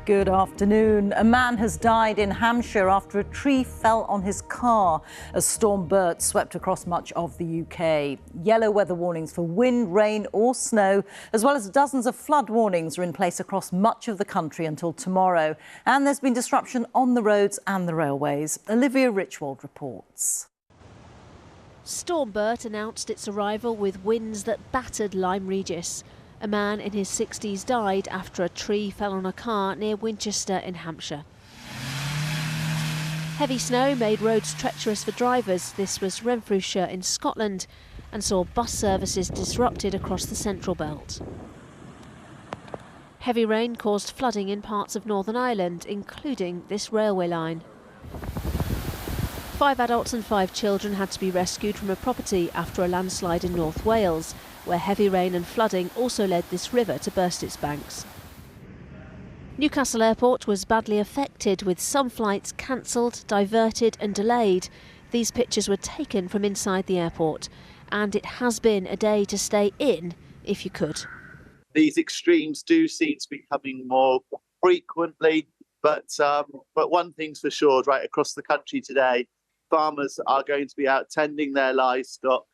Good afternoon. A man has died in Hampshire after a tree fell on his car as Storm Bert swept across much of the UK. Yellow weather warnings for wind, rain or snow, as well as dozens of flood warnings, are in place across much of the country until tomorrow. And there's been disruption on the roads and the railways. Olivia Richwald reports. Storm Bert announced its arrival with winds that battered Lyme Regis. A man in his 60s died after a tree fell on a car near Winchester in Hampshire. Heavy snow made roads treacherous for drivers. This was Renfrewshire in Scotland, and saw bus services disrupted across the Central Belt. Heavy rain caused flooding in parts of Northern Ireland, including this railway line. 5 adults and 5 children had to be rescued from a property after a landslide in North Wales, where heavy rain and flooding also led this river to burst its banks. Newcastle Airport was badly affected, with some flights cancelled, diverted and delayed. These pictures were taken from inside the airport, and it has been a day to stay in if you could. These extremes do seem to be coming more frequently, but one thing's for sure, right across the country today, farmers are going to be out tending their livestock.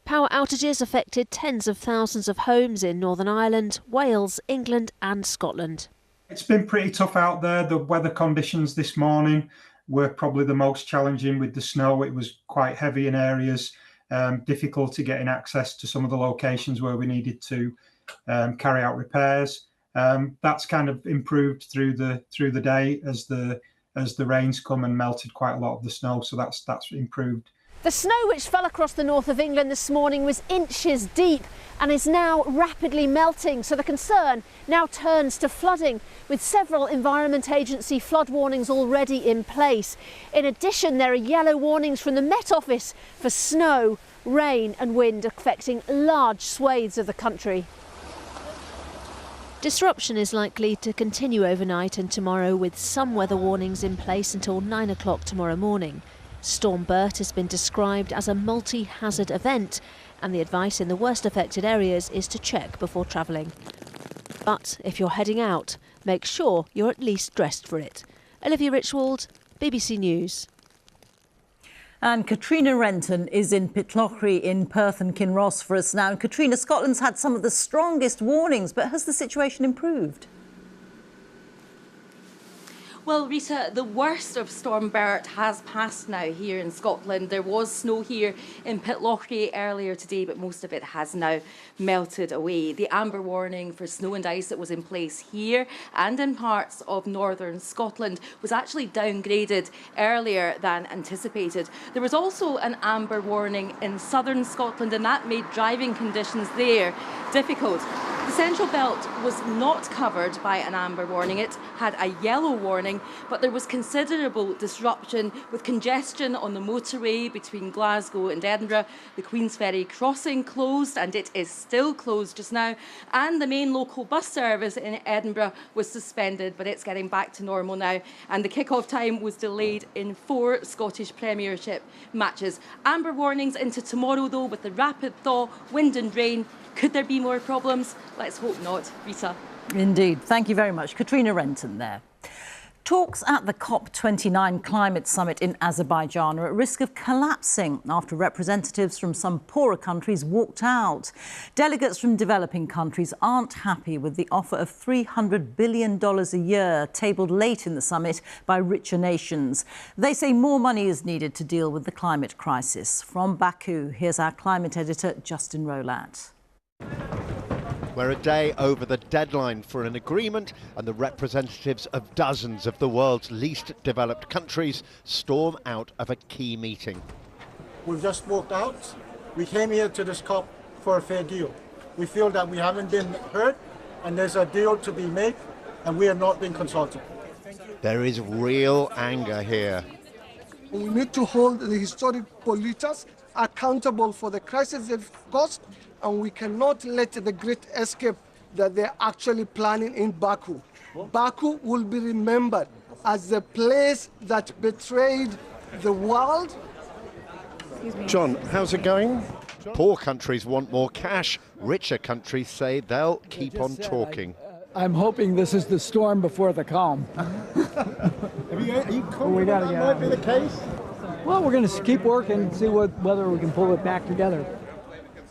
Power outages affected tens of thousands of homes in Northern Ireland, Wales, England and Scotland. It's been pretty tough out there. The weather conditions this morning were probably the most challenging with the snow. It was quite heavy in areas, difficulty getting access to some of the locations where we needed to carry out repairs. That's kind of improved through the day as the rains come and melted quite a lot of the snow, so that's improved. The snow which fell across the north of England this morning was inches deep and is now rapidly melting, so the concern now turns to flooding, with several Environment Agency flood warnings already in place. In addition, there are yellow warnings from the Met Office for snow, rain and wind affecting large swathes of the country. Disruption is likely to continue overnight and tomorrow, with some weather warnings in place until 9 o'clock tomorrow morning. Storm Bert has been described as a multi-hazard event, and the advice in the worst affected areas is to check before travelling. But if you're heading out, make sure you're at least dressed for it. Olivia Richwald, BBC News. And Katrina Renton is in Pitlochry in Perth and Kinross for us now. And Katrina, Scotland's had some of the strongest warnings, but has the situation improved? Well, Rita, the worst of Storm Bert has passed now here in Scotland. There was snow here in Pitlochry earlier today, but most of it has now melted away. The amber warning for snow and ice that was in place here and in parts of northern Scotland was actually downgraded earlier than anticipated. There was also an amber warning in southern Scotland, and that made driving conditions there difficult. The Central Belt was not covered by an amber warning. It had a yellow warning, but there was considerable disruption with congestion on the motorway between Glasgow and Edinburgh. The Queensferry crossing closed, and it is still closed just now. And the main local bus service in Edinburgh was suspended, but it's getting back to normal now. And the kick-off time was delayed in 4 Scottish Premiership matches. Amber warnings into tomorrow, though, with the rapid thaw, wind and rain. Could there be more problems? Let's hope not. Rita. Indeed. Thank you very much. Katrina Renton there. Talks at the COP29 climate summit in Azerbaijan are at risk of collapsing after representatives from some poorer countries walked out. Delegates from developing countries aren't happy with the offer of $300 billion a year tabled late in the summit by richer nations. They say more money is needed to deal with the climate crisis. From Baku, here's our climate editor, Justin Rolat. We're a day over the deadline for an agreement, and the representatives of dozens of the world's least developed countries storm out of a key meeting. We've just walked out. We came here to this COP for a fair deal. We feel that we haven't been heard, and there's a deal to be made, and we have not been consulted. There is real anger here. We need to hold the historic polluters accountable for the crisis they've caused, and we cannot let the great escape that they're actually planning in Baku. Baku will be remembered as the place that betrayed the world. John, how's it going? Poor countries want more cash. Richer countries say they'll keep on talking. I'm hoping this is the storm before the calm. Are you confident that might be the case? Well, we're going to keep working and see whether we can pull it back together.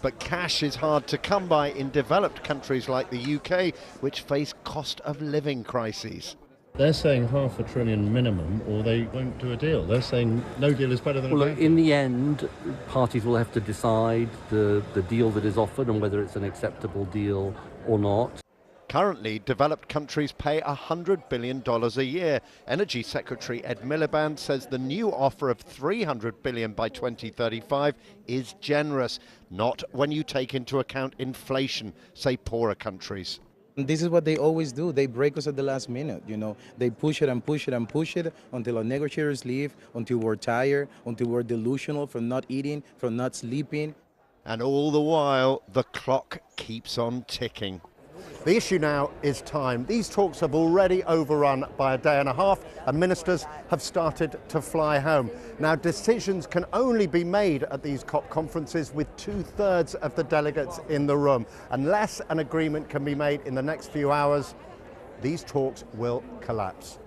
But cash is hard to come by in developed countries like the UK, which face cost of living crises. They're saying $500 billion minimum, or they won't do a deal. They're saying no deal is better than a bad deal. In the end, parties will have to decide the deal that is offered and whether it's an acceptable deal or not. Currently, developed countries pay $100 billion a year. Energy Secretary Ed Miliband says the new offer of $300 billion by 2035 is generous, not when you take into account inflation, say poorer countries. This is what they always do. They break us at the last minute, you know. They push it and push it and push it until our negotiators leave, until we're tired, until we're delusional from not eating, from not sleeping. And all the while, the clock keeps on ticking. The issue now is time. These talks have already overrun by a day and a half, and ministers have started to fly home. Now, decisions can only be made at these COP conferences with 2/3 of the delegates in the room. Unless an agreement can be made in the next few hours, these talks will collapse.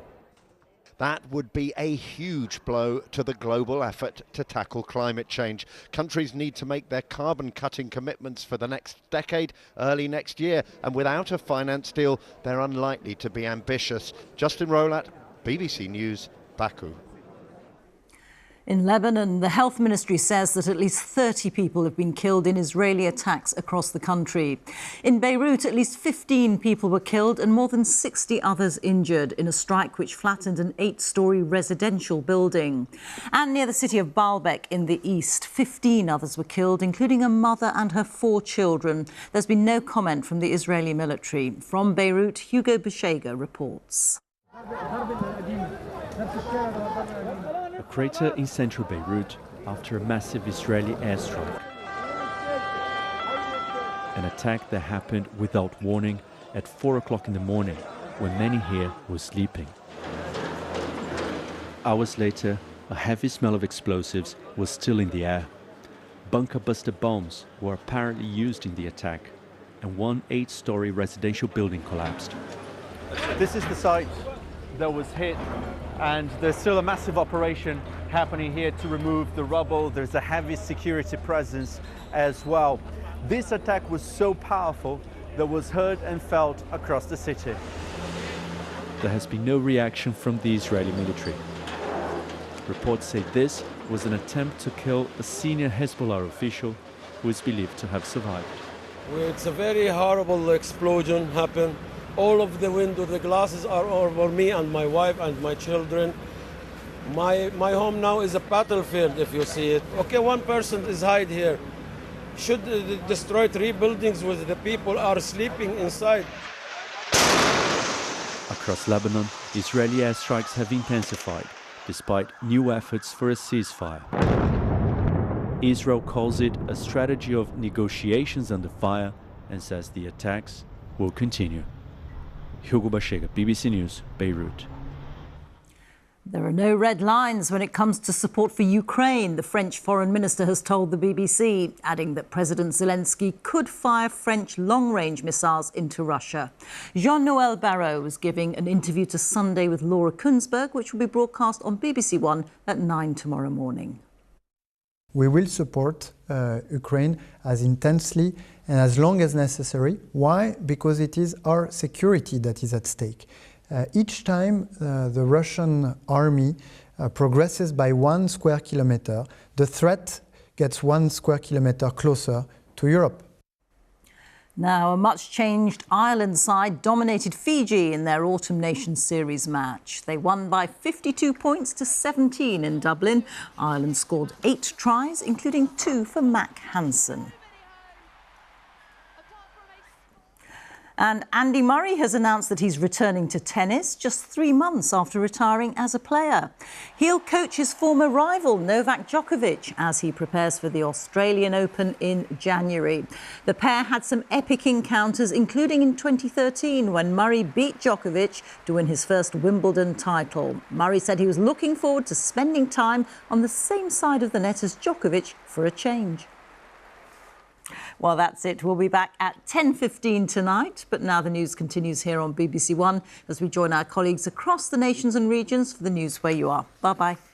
That would be a huge blow to the global effort to tackle climate change. Countries need to make their carbon cutting commitments for the next decade, early next year, and without a finance deal, they're unlikely to be ambitious. Justin Rolat, BBC News, Baku. In Lebanon, the health ministry says that at least 30 people have been killed in Israeli attacks across the country. In Beirut, at least 15 people were killed and more than 60 others injured in a strike which flattened an 8-story residential building. And near the city of Baalbek in the east, 15 others were killed, including a mother and her 4 children. There's been no comment from the Israeli military. From Beirut, Hugo Beshega reports. A crater in central Beirut after a massive Israeli airstrike. An attack that happened without warning at 4 o'clock in the morning when many here were sleeping. Hours later, a heavy smell of explosives was still in the air. Bunker buster bombs were apparently used in the attack, and one 8-story residential building collapsed. This is the site that was hit, and there's still a massive operation happening here to remove the rubble. There's a heavy security presence as well. This attack was so powerful that was heard and felt across the city. There has been no reaction from the Israeli military. Reports say this was an attempt to kill a senior Hezbollah official who is believed to have survived. It's a very horrible explosion happened. All of the windows, the glasses are over me and my wife and my children. My home now is a battlefield, if you see it. Okay, one person is hide here. Should destroy 3 buildings where the people are sleeping inside. Across Lebanon, Israeli airstrikes have intensified, despite new efforts for a ceasefire. Israel calls it a strategy of negotiations under fire and says the attacks will continue. Hugo Beshega, BBC News, Beirut. There are no red lines when it comes to support for Ukraine, the French foreign minister has told the BBC, adding that President Zelensky could fire French long-range missiles into Russia. Jean-Noël Barrot was giving an interview to Sunday with Laura Kunsberg, which will be broadcast on BBC One at 9 tomorrow morning. We will support Ukraine as intensely and as long as necessary. Why? Because it is our security that is at stake. Each time the Russian army progresses by 1 square kilometer, the threat gets 1 square kilometer closer to Europe. Now, a much-changed Ireland side dominated Fiji in their Autumn Nations Series match. They won by 52 points to 17 in Dublin. Ireland scored 8 tries, including 2 for Mac Hansen. And Andy Murray has announced that he's returning to tennis just 3 months after retiring as a player. He'll coach his former rival, Novak Djokovic, as he prepares for the Australian Open in January. The pair had some epic encounters, including in 2013, when Murray beat Djokovic to win his first Wimbledon title. Murray said he was looking forward to spending time on the same side of the net as Djokovic for a change. Well, that's it. We'll be back at 10:15 tonight. But now the news continues here on BBC One as we join our colleagues across the nations and regions for the news where you are. Bye-bye.